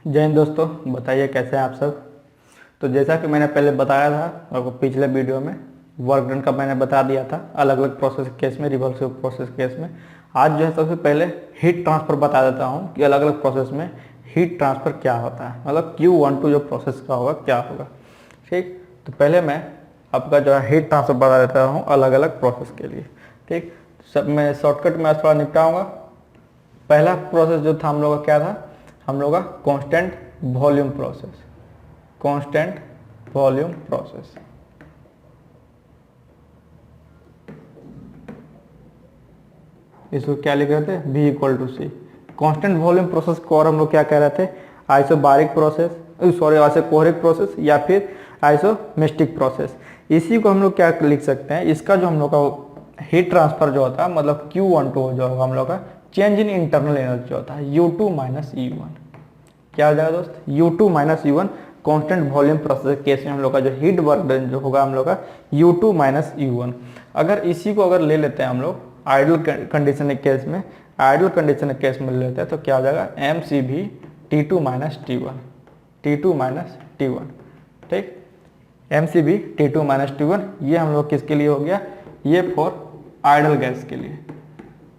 जय हिंद दोस्तों, बताइए कैसे हैं आप सब। तो जैसा कि मैंने पहले बताया था आपको पिछले वीडियो में, वर्क डन का मैंने बता दिया था अलग अलग प्रोसेस केस में, रिवर्सिबल प्रोसेस केस में। आज जो है सबसे पहले हीट ट्रांसफ़र बता देता हूँ कि अलग अलग प्रोसेस में हीट ट्रांसफ़र क्या होता है, मतलब Q12 जो प्रोसेस का होगा क्या होगा। ठीक, तो पहले मैं आपका जो है हीट ट्रांसफ़र बता देता हूँ अलग अलग प्रोसेस के लिए। ठीक, सब मैं शॉर्टकट में थोड़ा निपटाऊँगा। पहला प्रोसेस जो था हम लोग का क्या था, हम लोग का constant volume process. Constant volume process, इसको क्या लिख रहे थे, V equal to C. Constant volume process को और हम लोग क्या कह रहे थे, isobaric process, sorry isochoric process या फिर आइसोमेस्टिक प्रोसेस। इसी को हम लोग क्या लिख सकते हैं, इसका जो हम लोग का हीट ट्रांसफर जो होता है, मतलब Q12 जो होगा हम लोग का चेंज इन इंटरनल एनर्जी होता है U2 माइनस U1। क्या हो जाएगा दोस्त, U2 minus U1। Constant volume process case में हम लोग का जो हीट वर्क डन जो होगा हम लोग का U2 माइनस U1। अगर इसी को अगर ले लेते हैं हम लोग आइडल कंडीशन केस में, आइडल कंडीशन केस में ले लेते हैं तो क्या हो जाएगा MCV T2 minus T1, T2 minus T1। ठीक, MCV T2 माइनस T1 ये हम लोग किसके लिए हो गया, ये फॉर आइडल गैस के लिए,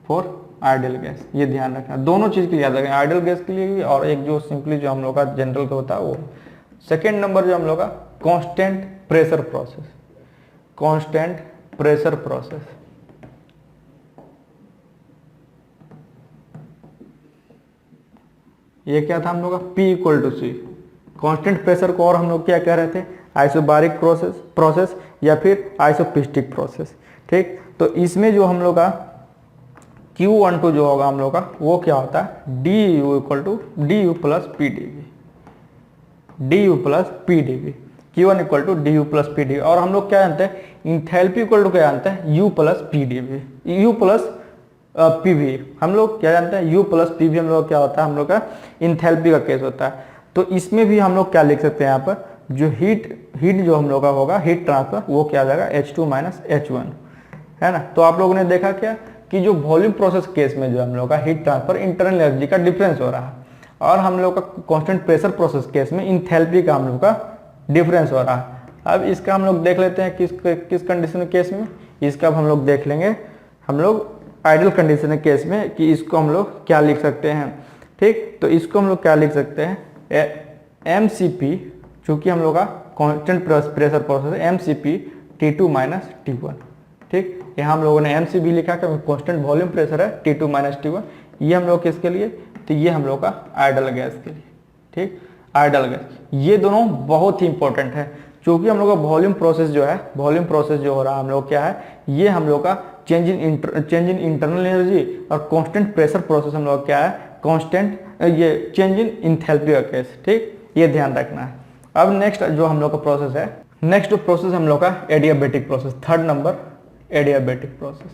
फॉर आइडियल गैस। ये ध्यान रखना, दोनों चीज के लिए याद रखें, आइडियल गैस के लिए भी और एक जो सिंपली जो हम लोग का जनरल का होता है वो। सेकेंड नंबर जो हम लोग का constant pressure process, constant pressure process. ये क्या था हम लोग का P equal to C. Constant pressure को और हम लोग क्या कह रहे थे, आइसोबारिक प्रोसेस या फिर आइसोपिस्टिक प्रोसेस। ठीक, तो इसमें जो हम लोग का Q12 जो होगा हम लोग का वो क्या होता है, DU equal to DU plus PdV, DU plus PdV। Q1 equal to DU plus PdV। और हम लोग क्या जानते हैं, इंथैल्पी इक्वल टू क्या जानते हैं, U plus PdV, U plus PV। हम लोग क्या जानते हैं, U प्लस PV हम लोग क्या होता है, हम लोग का इंथैल्पी का केस होता है। तो इसमें भी हम लोग क्या लिख सकते हैं, यहाँ पर जो हीट जो हम लोग का होगा हीट ट्रांसफर वो क्या आ जाएगा H2 माइनस H1, है ना। तो आप लोगों ने देखा क्या कि जो वॉल्यूम प्रोसेस केस में जो हम लोग का हीट ट्रांसफर इंटरनल एनर्जी का डिफरेंस हो रहा है, और हम लोग का कांस्टेंट प्रेशर प्रोसेस केस में इंथैल्पी का हम लोग का डिफरेंस हो रहा है। अब इसका हम लोग देख लेते हैं किस कंडीशन केस में, इसका हम लोग देख लेंगे हम लोग आइडियल कंडीशन केस में कि इसको हम लोग क्या लिख सकते हैं। ठीक, तो इसको हम लोग क्या लिख सकते हैं, MCP, चूंकि हम लोग का कांस्टेंट प्रेशर प्रोसेस है, MCP T2 माइनस T1। ठीक, यहाँ हम लोगों ने MCV लिखा कि कांस्टेंट वॉल्यूम प्रेशर है T2 माइनस T1। ये हम लोग किसके लिए, तो ये हम लोग का आइडल गैस के लिए। ठीक, आइडल गैस, ये दोनों बहुत ही इंपॉर्टेंट है, क्योंकि हम लोग का वॉल्यूम प्रोसेस जो है, वॉल्यूम प्रोसेस जो हो रहा है हम लोग क्या है, ये हम लोग का चेंज इन इंटरनल एनर्जी, और कांस्टेंट प्रेशर प्रोसेस हम लोग क्या है, कांस्टेंट ये चेंज इन इंथैल्पी का केस। ठीक, ये ध्यान रखना है। अब नेक्स्ट जो हम लोग का प्रोसेस है, नेक्स्ट प्रोसेस हम लोग का adiabatic process, third number adiabatic process.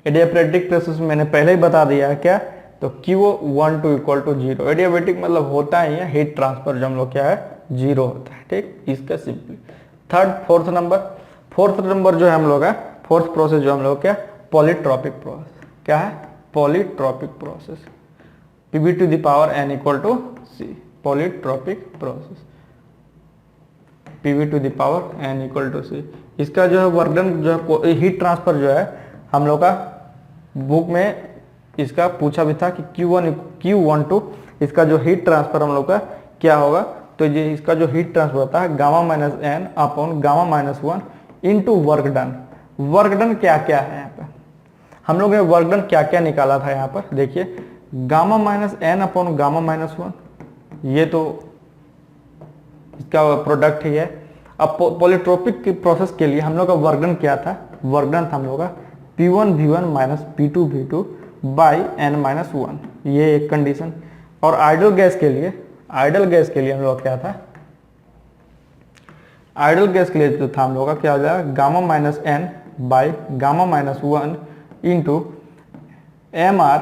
Adiabatic process मैंने पहले ही बता दिया है क्या, तो Q12 इक्वल टू 0। एडियाबेटिक मतलब होता ही है हीट ट्रांसफर जो हम लोग क्या है, 0 होता है। ठीक, इसका सिंपली फोर्थ नंबर जो है हम लोग का फोर्थ प्रोसेस जो हम लोग क्या, पॉलीट्रॉपिक प्रोसेस। क्या है, polytropic process, PV to the power n equal to C। Polytropic process, PV to the power n equal to C। इसका जो है वर्क डन जो है, हीट ट्रांसफर जो है हम लोग का बुक में इसका पूछा भी था कि Q12 इसका जो हीट ट्रांसफर हम लोग का क्या होगा, तो ये इसका जो हीट ट्रांसफर होता है gamma minus n upon gamma minus 1 into work done. Work done क्या क्या है यहाँ पे, हम लोग ने वर्क डन क्या क्या निकाला था यहाँ पर देखिए, gamma minus n upon gamma minus 1, ये तो इसका प्रोडक्ट ही है। अब पॉलीट्रोपिक के प्रोसेस के लिए हम लोग का वर्क डन क्या था, वर्क डन था हम लोग का P1 V1 minus P2 V2 by n minus 1, ये एक कंडीशन। और आइडल गैस के लिए हम लोग क्या था, आइडल गैस के लिए जो था हम लोग का क्या हो जाएगा, gamma minus n by gamma minus 1 into MR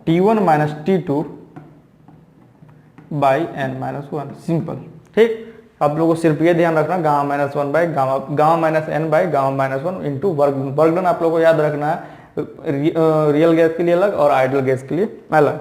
T1 minus T2 by n minus 1, simple. ठीक, आप लोगों को सिर्फ ये ध्यान रखना, gamma minus 1 by gamma minus n by gamma minus 1 into work done. आप लोगों को याद रखना है रियल गैस के लिए अलग और आइडियल गैस के लिए अलग।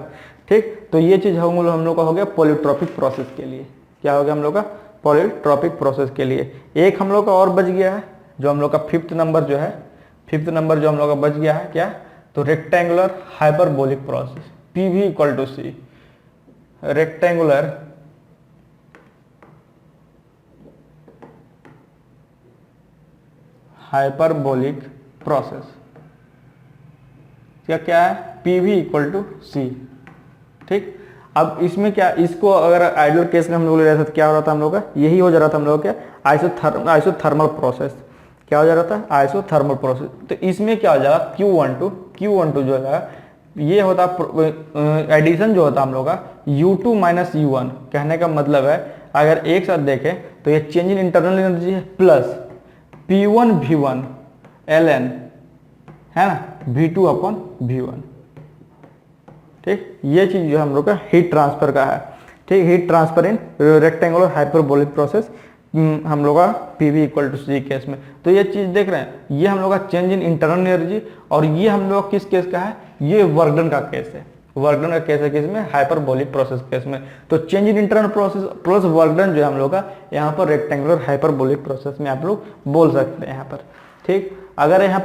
ठीक, तो ये चीज़ हम लोग का हो गया पॉलीट्रॉपिक प्रोसेस के लिए। क्या हो गया हम लोग का? पॉलीट्रॉपिक प्रोसेस के लिए। एक हम लोग का और बच गया है, जो हम लोग का फिफ्थ नंबर जो है, फिफ्थ नंबर जो हम लोग का बच गया है क्या? तो rectangular hyperbolic process, PV equal to C, rectangular hyperbolic process. क्या क्या है? PV equal to C. ठीक, अब इसमें क्या, इसको अगर आइडियल केस में हम लोग ले रहे थे तो क्या हो रहा था हम लोग का? यही हो जा रहा था हम लोग क्या? Isothermal process. क्या हो जा रहा था? Isothermal process. तो इसमें क्या हो जाएगा? Q12 जो है ये होता एडिशन जो होता हम लोग का U2 माइनस U1। कहने का मतलब है अगर एक साथ देखें तो ये चेंज इन इंटरनल एनर्जी है प्लस P1 V1 ln है ना V2 अपॉन V1। ठीक, ये चीज जो हम लोग का हीट ट्रांसफर का है। ठीक, heat transfer in rectangular hyperbolic process हम लोग का PV equal to C case में। तो ये चीज देख रहे हैं, ये हम लोग का चेंज इन इंटरनल एनर्जी, और ये हम लोग किस केस का है? ये वर्क डन का केस है। वर्क डन का केस है किसमें? हाइपरबोलिक प्रोसेस केस में। तो change in internal process plus work done जो है हम लोग का यहाँ पर रेक्टेंगुलर हाइपरबोलिक प्रोसेस में आप लोग बोल सकते हैं यहाँ पर। ठीक, अगर यहाँ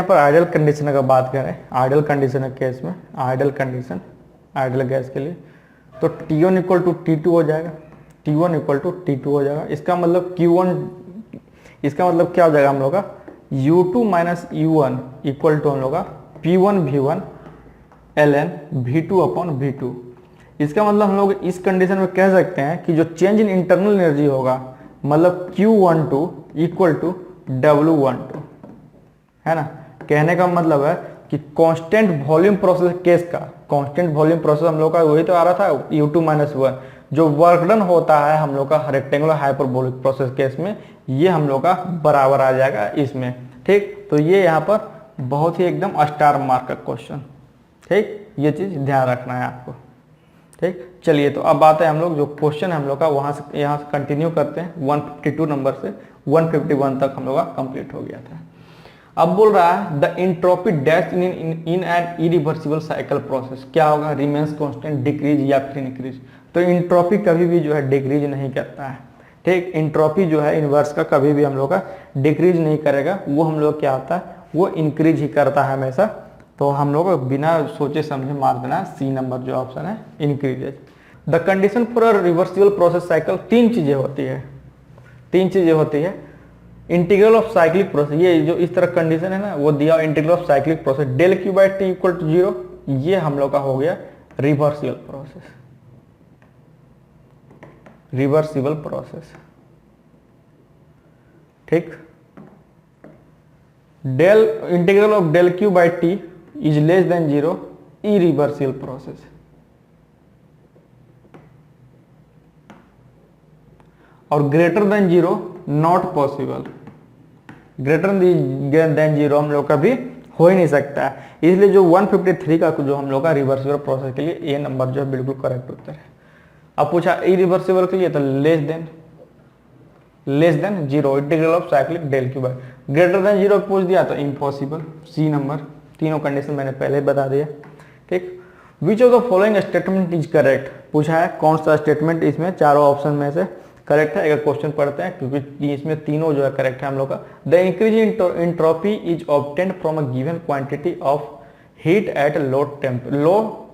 पर आइडियल कंडीशन का बात करें, आइडियल कंडीशन केस में, आइडियल कंडीशन आइडियल गैस के लिए, तो T1 इक्वल टू T2 हो जाएगा, T1 इक्वल टू T2 हो जाएगा। इसका मतलब इसका मतलब क्या हो जाएगा हम लोग का? U2 minus U1 equal to हम लोग का P1 V1 ln V2 upon V2। इसका मतलब हम लोग इस कंडीशन में कह सकते हैं कि जो चेंज इन इंटरनल एनर्जी होगा मतलब Q12 इक्वल टू W12 है ना। कहने का मतलब है कि कांस्टेंट वॉल्यूम प्रोसेस केस का, कांस्टेंट वॉल्यूम प्रोसेस हम लोग का वही तो आ रहा था U2 माइनस 1। जो वर्क डन होता है हम लोग का रेक्टेंगुलर हाइपरबोलिक प्रोसेस केस में, ये हम लोग का बराबर आ जाएगा इसमें। ठीक, तो ये यहाँ पर बहुत ही एकदम स्टार मार्क का क्वेश्चन। ठीक, ये चीज ध्यान रखना है आपको। ठीक, चलिए तो अब आते हैं हम लोग जो क्वेश्चन हम लोग का वहां से यहाँ से कंटिन्यू करते हैं। 152 नंबर से 151 तक हम लोग का कंप्लीट हो गया था। अब बोल रहा है the entropy dash in an irreversible cycle process. क्या होगा? रिमेन्स कांस्टेंट, डिक्रीज या फिर इंक्रीज। तो इंट्रोपी कभी भी जो है डिक्रीज नहीं करता है। ठीक, इंट्रोपी जो है इनवर्स का कभी भी हम लोग का डिक्रीज नहीं करेगा, वो हम लोग क्या होता है? वो इंक्रीज ही करता है हमेशा। तो हम लोग बिना सोचे समझे मार देना सी नंबर जो ऑप्शन है, increases. The condition for a reversible process cycle, तीन चीजें होती है। इंटीग्रल ऑफ साइक्लिक प्रोसेस, ये जो इस तरह कंडीशन है ना वो दिया integral of cyclic process del Q by T equal to 0, ये हम लोग का हो गया रिवर्सिबल प्रोसेस। ठीक, del integral of del Q by T is less than 0, irreversible process. और greater than 0 not possible. Greater than 0 हम लोग का भी हो ही नहीं सकता है। इसलिए जो 153 का जो हम लोग का रिवर्सिबल प्रोसेस के लिए ये नंबर जो है बिल्कुल करेक्ट उत्तर है। अब पूछा इरिवर्सिबल के लिए तो less than 0 integral of cyclic del Q by. Greater than 0 पूछ दिया तो इम्पॉसिबल, सी नंबर। तीनों कंडीशन मैंने पहले ही बता दिया। ठीक, which of the following statement is correct, पूछा है कौन सा स्टेटमेंट इसमें चारों ऑप्शन में से करेक्ट है। अगर क्वेश्चन पढ़ते हैं क्योंकि इसमें तीनों जो है करेक्ट है हम लोग का। The increase in entropy is obtained from a given quantity of heat at low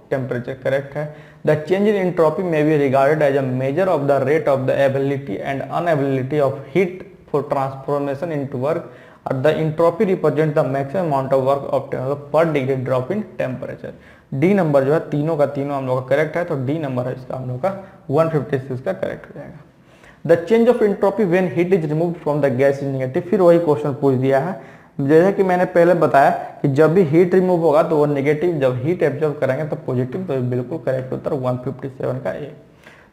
temperature, correct है। The change in entropy may be regarded as a measure of the rate of the availability and unavailability of heat for transformation into work, और the entropy represent the maximum amount of work obtained per degree drop in temperature. D number जो है तीनों का तीनों हम लोग का correct है, तो डी नंबर है इसका हम लोग का 156 का करेक्ट हो जाएगा। The change of entropy when heat is remove from the gas is negative, फिर वही क्वेश्चन पूछ दिया है जैसे कि मैंने पहले बताया कि जब भी हीट रिमूव होगा तो वो नेगेटिव, जब हीट एब्जॉर्ब करेंगे तो पॉजिटिव। तो बिल्कुल करेक्ट उत्तर 157 का A.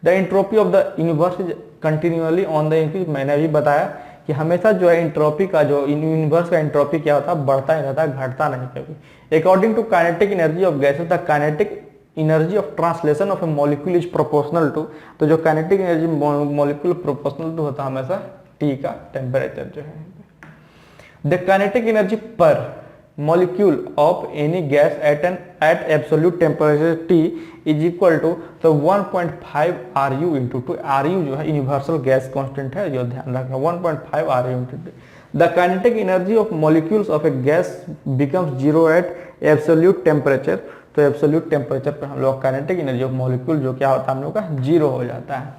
The entropy of the universe is continually on the increase, मैंने भी बताया कि हमेशा जो है एंट्रोपी का जो यूनिवर्स का एंट्रोपी क्या होता है, बढ़ता ही रहता है, घटता नहीं कभी। According to kinetic energy of gases, the kinetic energy of translation of a molecule is proportional to, तो जो kinetic energy molecule proportional to होता है हमेशा T का टेम्परेचर जो है। The kinetic energy per molecule of any gas at absolute temperature T is equal to तो 1.5 RU into 2 RU जो है यूनिवर्सल गैस कांस्टेंट है, जो ध्यान रखना 1.5 RU into 2. The kinetic energy of molecules of a gas becomes zero at absolute temperature. तो absolute temperature पर हम लोग काइनेटिक एनर्जी ऑफ मॉलिक्यूल जो क्या होता है हम लोग का जीरो हो जाता है।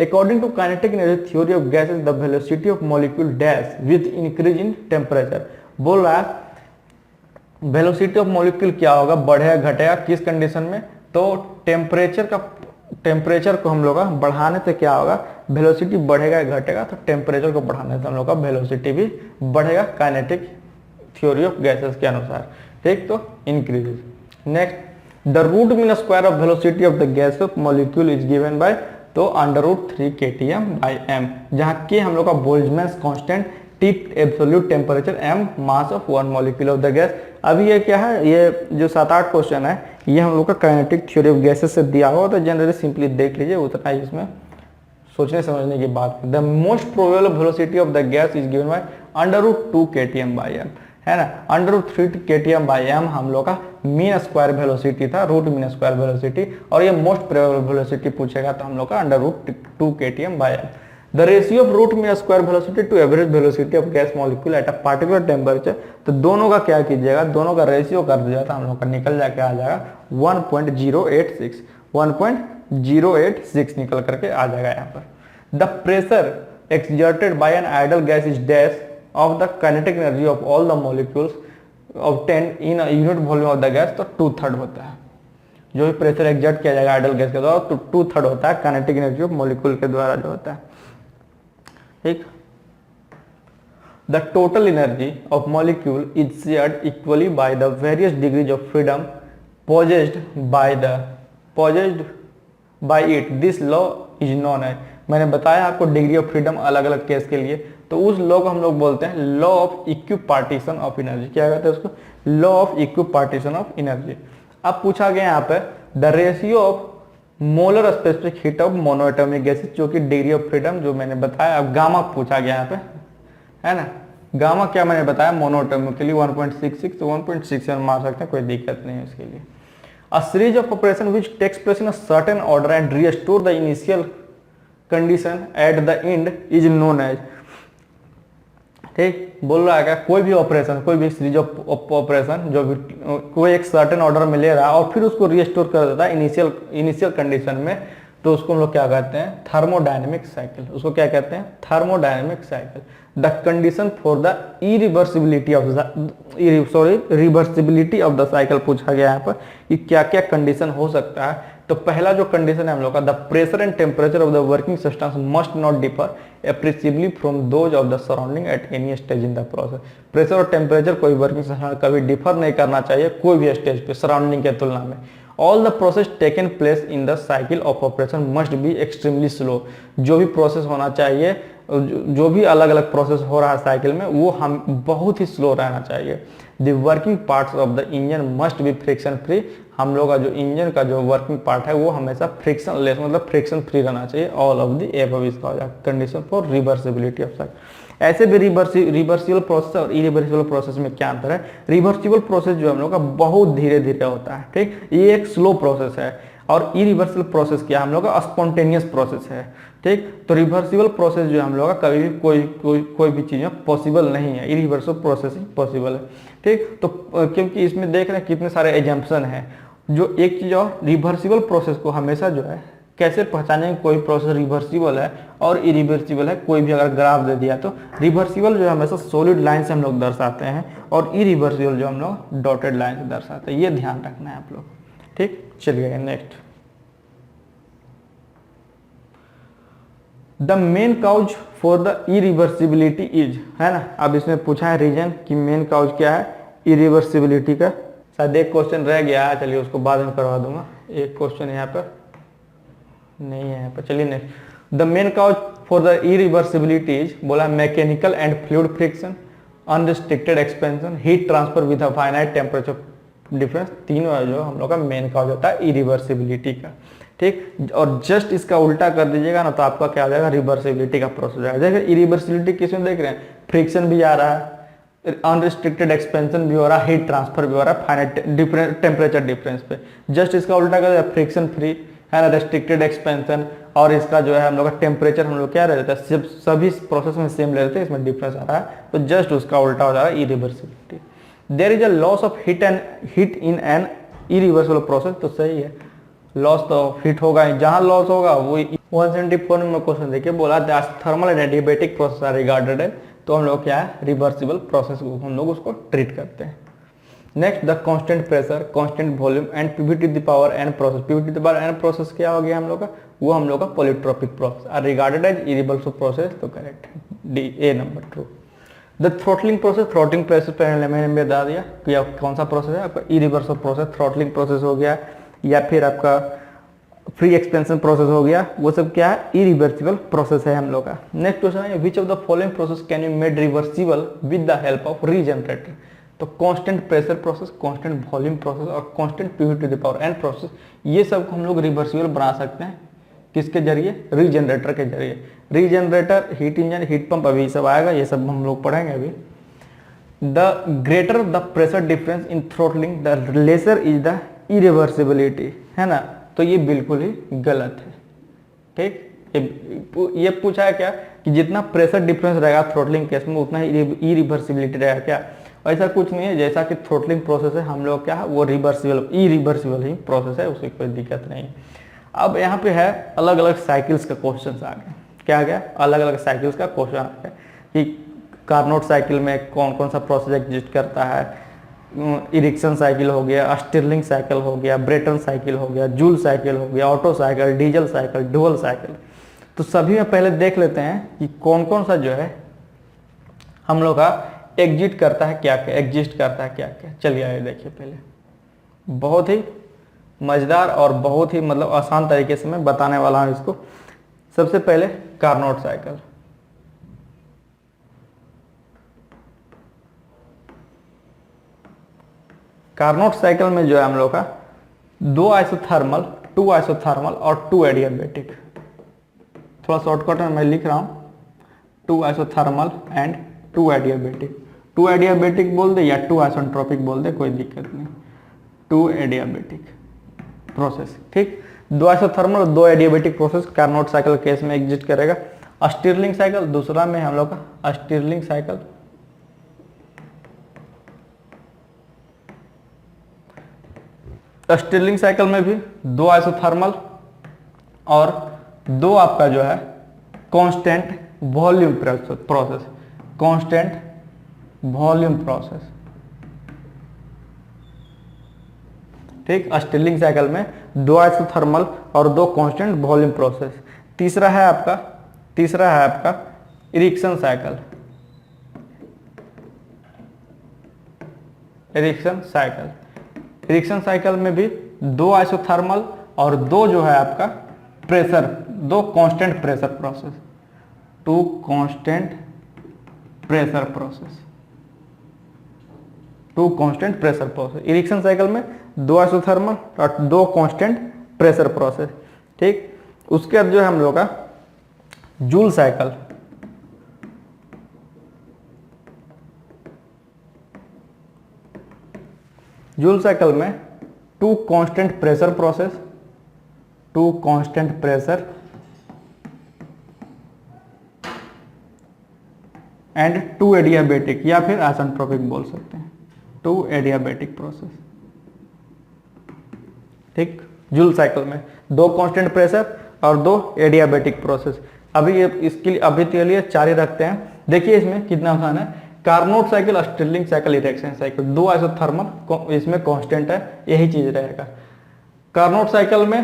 According to kinetic energy theory of gases the velocity of molecule dash with increase in temperature. बोल रहा है वेलोसिटी ऑफ मॉलिक्यूल क्या होगा, बढ़ेगा घटेगा किस कंडीशन में, तो टेम्परेचर को हम लोग का बढ़ाने से क्या होगा, वेलोसिटी बढ़ेगा घटेगा, तो टेम्परेचर को बढ़ाने से हम लोग का वेलोसिटी भी बढ़ेगा काइनेटिक थ्योरी ऑफ गैसेस के अनुसार। ठीक, तो increases. Next, the root mean square of velocity of the gas of molecule is given by, तो √3 kTm/m, जहाँ के हम लोग का Boltzmann constant, T absolute temperature, m mass of one molecule of the gas. अभी ये क्या है, ये जो 7-8 क्वेश्चन है ये हम लोग का काइनेटिक थ्योरी ऑफ गैसेस से दिया हुआ, तो जनरली सिंपली देख लीजिए, उतना ही इसमें सोचने समझने की बात। The most probable velocity of the gas is given bye √2 kTm/m, है ना। √3 kTm/m हम लोग का मीन स्क्वायर वेलोसिटी था, रूट मीन स्क्वायर वेलोसिटी, और ये मोस्ट प्रोबेबल वेलोसिटी पूछेगा तो हम लोग का √2 kTm/m। The ratio of root mean square velocity to average velocity of gas molecule at a particular temperature, तो दोनों का क्या कीजिएगा, दोनों का रेशियो कर दिया था हम लोग का निकल जाके आ जाएगा 1.086 निकल करके आ जाएगा यहाँ पर। The pressure exerted by an ideal gas is dash of the kinetic energy of all the molecules obtained in a unit volume of the gas, तो 2/3 होता है। जो भी प्रेशर एक्सर्ट किया जाएगा आइडल गैस के द्वारा तो 2/3 होता है काइनेटिक एनर्जी ऑफ मॉलिक्यूल के द्वारा जो होता है। ठीक, the total energy of molecule is shared equally by the various degrees of freedom possessed by it. This law is known है, मैंने बताया आपको डिग्री ऑफ फ्रीडम अलग अलग केस के लिए, तो उस लॉ को हम लोग बोलते हैं law of equipartition of energy. क्या कहते हैं उसको, law of equipartition of energy. अब पूछा गया यहाँ पे the ratio of molar specific heat of monoatomic gases, जो कि डिग्री ऑफ फ्रीडम जो मैंने बताया। अब गामा पूछा गया यहाँ पे, है ना। गामा क्या मैंने बताया, मोनोएटॉमिक के लिए 1.66 तो 1.67 मार सकते हैं, कोई दिक्कत नहीं है उसके लिए। A series of operation which takes place in a certain order and restore the initial condition at the end is known as. ठीक, बोल रहा है क्या, कोई भी ऑपरेशन, कोई भी सीरीज ऑफ ऑपरेशन जो भी कोई एक सर्टेन ऑर्डर में ले रहा है और फिर उसको रिस्टोर कर देता है इनिशियल कंडीशन में, तो उसको हम लोग क्या कहते हैं, थर्मोडायनेमिक साइकिल। उसको क्या कहते हैं, thermodynamic cycle. The condition for the reversibility of the cycle पूछा गया यहाँ पर कि क्या क्या कंडीशन हो सकता है। तो पहला जो कंडीशन है हम लोग का, the pressure and temperature of the working substance must not differ appreciably from those of the surrounding at any stage in the process. Pressure और टेम्परेचर कोई वर्किंग सब्सटेंस कभी डिफर नहीं करना चाहिए कोई भी स्टेज पे सराउंडिंग के तुलना में। All the process taken place in the cycle of operation must be extremely slow. जो भी प्रोसेस होना चाहिए, जो भी अलग अलग प्रोसेस हो रहा है साइकिल में, वो हम बहुत ही स्लो रहना चाहिए। The working parts of the engine must be friction free. हम लोग का जो इंजन का जो वर्किंग पार्ट है वो हमेशा फ्रिक्शन लेस मतलब फ्रिक्शन फ्री रहना चाहिए। ऑल ऑफ द एबव इसका हो जाएगा condition for reversibility of cycle. ऐसे भी रिवर्सिबल प्रोसेस और इरिवर्सिबल प्रोसेस में क्या अंतर है। रिवर्सिबल प्रोसेस जो हम लोग का बहुत धीरे धीरे होता है, ठीक, ये एक स्लो प्रोसेस है। और इरिवर्सिबल प्रोसेस क्या हम लोग का स्पॉन्टेनियस प्रोसेस है, ठीक। तो रिवर्सिबल प्रोसेस जो हम लोग का कभी भी कोई भी चीज में पॉसिबल नहीं है, इरिवर्सिबल प्रोसेस ही पॉसिबल है, ठीक। तो क्योंकि इसमें देख रहे हैं कितने सारे एग्जाम्पशन हैं। जो एक चीज और रिवर्सिबल प्रोसेस को हमेशा जो है कैसे पहचानेंगे कोई प्रोसेस रिवर्सिबल है और इरिवर्सिबल है। कोई भी अगर ग्राफ दे दिया तो रिवर्सिबल जो है हमेशा सॉलिड लाइन से हम लोग दर्शाते हैं और इरिवर्सिबल जो हम लोग डॉटेड लाइन से दर्शाते हैं। ये ध्यान रखना है आप लोग, ठीक। चलिए next, the main cause for the irreversibility is, है ना। अब इसमें पूछा है रीजन कि मेन काउज क्या है इरिवर्सिबिलिटी का। शायद एक क्वेश्चन रह गया है, चलिए उसको बाद में करवा दूंगा। एक क्वेश्चन यहाँ पर नहीं है यहाँ पर, चलिए next. The main cause for the irreversibility is, बोला mechanical and fluid friction, unrestricted expansion, heat transfer with a finite temperature difference. तीनों जो हम लोग का मेन काउज होता है इरिवर्सिबिलिटी का, ठीक। और जस्ट इसका उल्टा कर दीजिएगा ना तो आपका क्या हो जाएगा, रिवर्सिबिलिटी का प्रोसेस आएगा। देखिए इरिवर्सिबिलिटी किसमें देख रहे हैं, फ्रिक्शन भी आ रहा है, अनरिस्ट्रिक्टेड एक्सपेंशन भी हो रहा है, हीट ट्रांसफर भी हो रहा है फाइनाइट टेम्परेचर डिफरेंस पे। जस्ट इसका उल्टा कर दिया, फ्रिक्शन फ्री है ना, रेस्ट्रिक्टेड एक्सपेंशन, और इसका जो है हम लोग का टेम्परेचर हम लोग क्या रहता है, सभी प्रोसेस में सेम ले लेते हैं, इसमें डिफरेंस आ रहा है, तो जस्ट उसका उल्टा हो जा रहा है, irreversibility. There is a loss of heat in an irreversible process, तो सही है, लॉस तो हीट होगा, जहां लॉस होगा वो 174 में क्वेश्चन देखिए बोला thermal and adiabatic process are regarded है, तो हम लोग क्या है रिवर्सिबल प्रोसेस को हम लोग उसको ट्रीट करते हैं। Next the constant pressure, constant volume and PV to the power n process. PV to the power n process क्या हो गया हम लोग का, वो हम लोग का polytropic process are regarded as irreversible process, तो करेक्ट है D, A number true. The throttling process, throttling process पहले मैंने बता दिया कि आप कौन सा प्रोसेस है आपका, इरिवर्सिबल प्रोसेस, थ्रोटलिंग प्रोसेस हो गया, या फिर आपका फ्री एक्सपेंशन प्रोसेस हो गया, वो सब क्या है इरिवर्सिबल प्रोसेस है हम लोग का। नेक्स्ट क्वेश्चन है which of the following process can you made reversible with the help of regenerator. तो constant pressure process, constant volume process और constant PV to the power n process, ये सब हम लोग रिवर्सिबल बना सकते हैं किसके जरिए, रीजनरेटर के जरिए। Regenerator, heat engine, heat pump, अभी सब आएगा, ये सब हम लोग पढ़ेंगे अभी। The greater the pressure difference in throttling the lesser is the irreversibility, है ना, तो ये बिल्कुल ही गलत है। ठीक, ये पूछा है क्या कि जितना प्रेशर डिफरेंस रहेगा थ्रोटलिंग केस में उतना ही इरिवर्सिबिलिटी रहेगा क्या, ऐसा कुछ नहीं है, जैसा कि थ्रोटलिंग प्रोसेस है हम लोग क्या है वो रिवर्सिबल इरिवर्सिबल ही प्रोसेस है, उसकी कोई दिक्कत नहीं है। अब यहाँ पे है अलग अलग साइकिल्स का क्वेश्चन आ गया, क्या गया, अलग अलग साइकिल्स का क्वेश्चन आ गया कि कार्नोट साइकिल में कौन कौन सा प्रोसेस एग्जिस्ट करता है, इरिक्सन साइकिल हो गया, स्टिरलिंग साइकिल हो गया, ब्रेटन साइकिल हो गया, जूल साइकिल हो गया, auto cycle, diesel cycle, dual cycle. तो सभी में पहले देख लेते हैं कि कौन कौन सा जो है हम लोग का एग्जिस्ट करता है, क्या क्या एग्जिस्ट करता है, क्या क्या। चलिए आइए देखिए, पहले बहुत ही मजेदार और बहुत ही मतलब आसान तरीके से मैं बताने वाला हूं इसको। सबसे पहले कार्नोट साइकिल, कार्नोट साइकिल में जो है हम लोग का 2 आइसोथर्मल, 2 आइसोथर्मल और 2 एडियाबैटिक, थोड़ा शॉर्टकट में मैं लिख रहा हूं, 2 आइसोथर्मल एंड 2 एडियाबैटिक। 2 एडियाबैटिक बोल दे या 2 आइसेंट्रोपिक बोल दे, कोई दिक्कत नहीं, 2 एडियाबैटिक प्रोसेस। ठीक, 2 आइसोथर्मल और 2 adiabatic process Carnot cycle case में एग्जिस्ट करेगा। स्टिरलिंग साइकिल दूसरा में हम लोग का स्टिरलिंग साइकिल, स्टिरलिंग साइकिल में भी 2 आइसोथर्मल और 2 आपका जो है constant volume process, constant volume process. ठीक, स्टिरलिंग साइकिल में 2 आइसोथर्मल और 2 कांस्टेंट वॉल्यूम प्रोसेस। तीसरा है आपका इरिक्सन साइकिल, इरिक्सन साइकिल में भी 2 आइसोथर्मल और 2 जो है आपका pressure, 2 constant pressure process, 2 constant pressure process, 2 constant pressure process. Erikson cycle में 2 आइसोथर्मल और 2 कांस्टेंट प्रेशर प्रोसेस। ठीक, उसके बाद जो है हम लोग का जूल साइकिल, जूल साइकिल में 2 constant pressure process, 2 constant pressure and 2 adiabatic या फिर आइसेंट्रोपिक बोल सकते हैं, 2 एडियाबैटिक प्रोसेस। ठीक, जूल साइकिल में 2 कांस्टेंट प्रेशर और 2 एडियाबैटिक प्रोसेस। अभी ये इसके लिए अभी के लिए 4 ही रखते हैं। देखिए इसमें कितना आसान है, Carnot cycle, sterling cycle, Erikson cycle, 2 isothermal इसमें कांस्टेंट है, यही चीज रहेगा। कार्नोट साइकिल में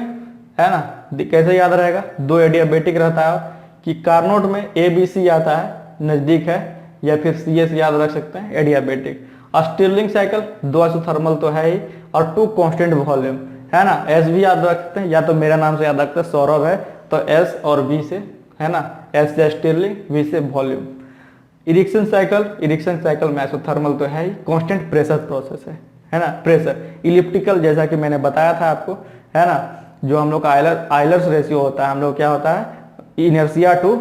है ना, कैसे याद रहेगा, 2 एडियाबैटिक रहता है कि कार्नोट में ABC आता है, नजदीक है, या फिर CS याद रख सकते हैं, एडियाबैटिक। स्टिरलिंग साइकिल 2 आइसोथर्मल तो है ही और 2 कांस्टेंट वॉल्यूम है ना, S भी याद रखते हैं, या तो मेरा नाम से याद रखते हैं, सौरभ है तो S और V से है ना, S से स्टिरलिंग, V से वॉल्यूम। इरिक्सन साइकिल में आइसोथर्मल तो है ही, कांस्टेंट प्रेशर प्रोसेस है ना, प्रेशर। इलिप्टिकल जैसा कि मैंने बताया था आपको है ना, जो हम लोग का आइलर्स रेशियो होता है, हम लोग क्या होता है, इनर्शिया टू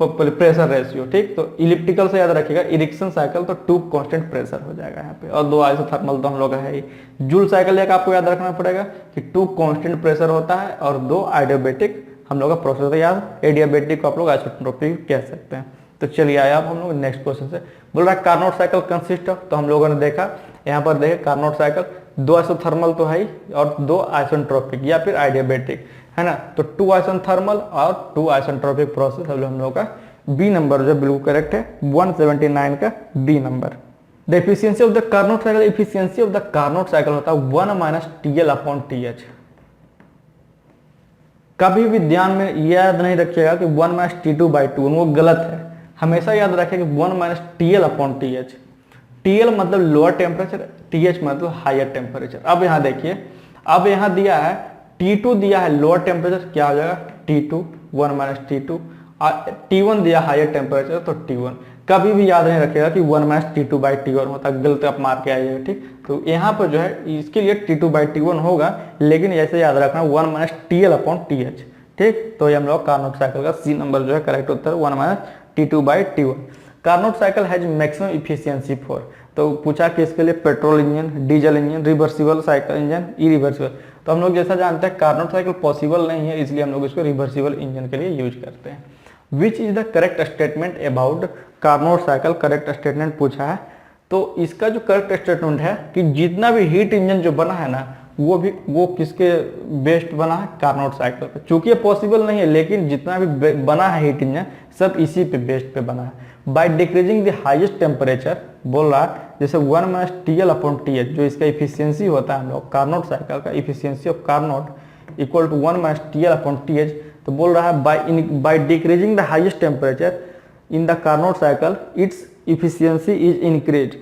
प्रेशर रेशियो, ठीक। तो इलिप्टिकल से याद रखिएगा इरिक्शन साइकिल तो 2 कांस्टेंट प्रेशर हो जाएगा यहाँ पे, और 2 आइसोथर्मल तो हम लोग का है ही। जूल साइकिल एक आपको याद रखना पड़ेगा कि 2 कांस्टेंट प्रेशर होता है और 2 आइडियाबैटिक हम लोग का प्रोसेस होता है, या एडियाबैटिक को आप लोग आइसोट्रोपिक कह सकते हैं। तो चलिए आए आप हम लोग नेक्स्ट क्वेश्चन से। बोल रहा है कार्नोट साइकिल कंसिस्ट ऑफ, तो हम लोगों ने देखा यहाँ पर देखे कार्नोट साइकिल 2 आइसोथर्मल तो है ही और 2 आइसोट्रोपिक या फिर आइडियाबैटिक, है ना। तो 2 आइसोथर्मल और 2 आइसोट्रोपिक प्रोसेस हम लोग का बी नंबर जो बिल्कुल करेक्ट है, 179 का B number. The efficiency of the Carnot cycle, efficiency of the Carnot cycle होता है 1 - TL/TH। कभी भी ध्यान में याद नहीं रखिएगा कि 1 - T2/2, वो गलत है। हमेशा याद रखें कि 1 - TL/TH। TL मतलब लोअर टेम्परेचर, TH मतलब हायर टेम्परेचर। अब यहाँ देखिए, अब यहाँ दिया है T2 दिया है लोअर टेम्परेचर, क्या हो जाएगा T2, 1 - T2, और T1 दिया हायर टेम्परेचर तो T1। कभी भी याद नहीं रखेगा कि 1 - T2/T1 होता, गलत आप मार के आइएगा, ठीक। तो यहाँ पर जो है इसके लिए T2/T1 होगा, लेकिन ऐसे याद रखना 1 - TL/TH, ठीक। तो ये हम लोग कार्नोट साइकिल का सी नंबर जो है correct Uttar 1 - T2/T1। Carnot cycle has maximum efficiency for, तो पूछा कि इसके लिए petrol engine, diesel engine, reversible cycle engine, irreversible. तो हम लोग जैसा जानते हैं कार्नोट साइकिल पॉसिबल नहीं है, इसलिए हम लोग इसको रिवर्सिबल इंजन के लिए यूज करते हैं। Which is the correct statement about Carnot cycle, correct statement पूछा है। तो इसका जो करेक्ट स्टेटमेंट है कि जितना भी हीट इंजन जो बना है ना, वो किसके बेस्ड बना है, कार्नोट साइकिल पे। चूंकि ये पॉसिबल नहीं है, लेकिन जितना भी बना है हीट इंजन सब इसी पे बेस्ड पे बना है। By decreasing the highest temperature, बोल रहा है जैसे 1 - TL/TH जो इसका इफिशियंसी होता है हम लोग कार्नोट साइकिल का, efficiency of Carnot equal to 1 - TL/TH। तो बोल रहा है by decreasing the highest temperature in the Carnot cycle its efficiency is increase.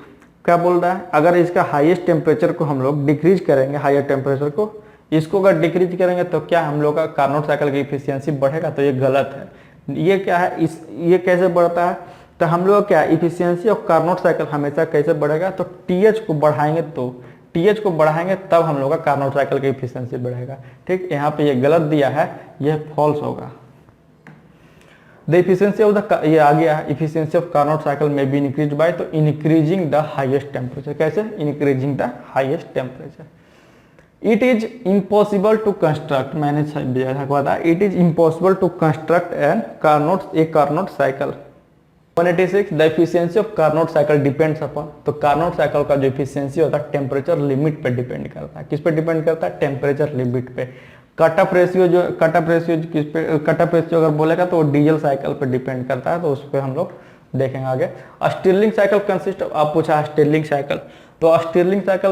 क्या बोल रहा है, अगर इसका हाईएस्ट टेम्परेचर को हम लोग डिक्रीज करेंगे, हायर टेम्परेचर को, इसको अगर डिक्रीज करेंगे तो क्या हम लोग का कार्नोट साइकिल की इफिशियंसी बढ़ेगा, तो ये गलत है। ये क्या है, ये कैसे बढ़ता है, तो हम लोग क्या इफिशियंसी ऑफ कार्नोट साइकिल हमेशा कैसे बढ़ेगा, तो TH को बढ़ाएंगे, तो TH को बढ़ाएंगे तब हम लोग का कार्नोट साइकिल की इफिशियंसी बढ़ेगा, ठीक। यहाँ पे ये गलत दिया है, यह फॉल्स होगा। द इफिशियंसी ऑफ द, ये आ गया है, इफिशियंसी ऑफ कार्नोट साइकिल में बी इंक्रीज बाय, तो इंक्रीजिंग द हाईएस्ट टेम्परेचर। कैसे, increasing the highest temperature. It is impossible to construct, मैंने बताया it is impossible to construct an Carnot cycle. 186 the efficiency of Carnot cycle depends upon, तो Carnot cycle का जो efficiency होता है temperature limit पे depend करता है। किस पे डिपेंड करता है, टेम्परेचर लिमिट पे। कट ऑफ रेशियो किस पे, कट ऑफ रेशियो अगर बोलेगा तो वो डीजल साइकिल पे डिपेंड करता है, तो उस पर हम लोग देखेंगे आगे। स्टिर्लिंग साइकिल कंसिस्ट, आप पूछा स्टिर्लिंग साइकिल, तो स्टिर्लिंग साइकिल